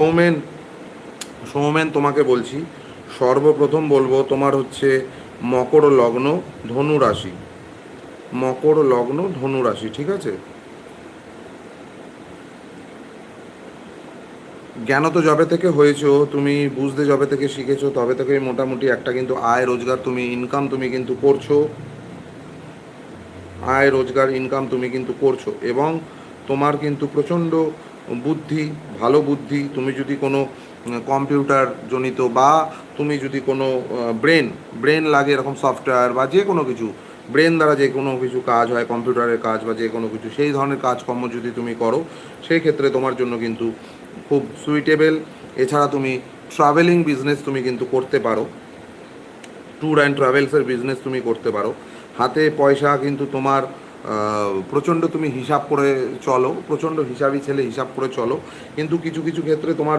সৌমেন, সৌমেন তোমাকে বলছি, সর্বপ্রথম বলবো তোমার হচ্ছে মকর লগ্ন, ধনু রাশি। মকর লগ্ন, ধনু রাশি, ঠিক আছে? জ্ঞান তো যবে থেকে হয়েছো, তুমি বুঝতে যবে থেকে শিখেছো তবে থেকে মোটামুটি একটা কিন্তু আয় রোজগার, তুমি ইনকাম তুমি কিন্তু করছো। আয় রোজগার ইনকাম তুমি কিন্তু করছো, এবং তোমার কিন্তু প্রচণ্ড বুদ্ধি, ভালো বুদ্ধি। তুমি যদি কোনো কম্পিউটার জনিত বা তুমি যদি কোনো ব্রেন ব্রেন লাগে এরকম সফটওয়্যার বা যে কোনো কিছু, ব্রেন দ্বারা যে কোনো কিছু কাজ হয়, কম্পিউটারের কাজ বা যে কোনো কিছু, সেই ধরনের কাজকর্ম যদি তুমি করো, সেই ক্ষেত্রে তোমার জন্য কিন্তু খুব সুইটেবল। এছাড়া তুমি ট্রাভেলিং বিজনেস তুমি কিন্তু করতে পারো, ট্যুর অ্যান্ড ট্রাভেলসের বিজনেস তুমি করতে পারো। হাতে পয়সা কিন্তু তোমার প্রচণ্ড, তুমি হিসাব করে চলো, প্রচণ্ড হিসাবি ছেলে, হিসাব করে চলো। কিন্তু কিছু কিছু ক্ষেত্রে তোমার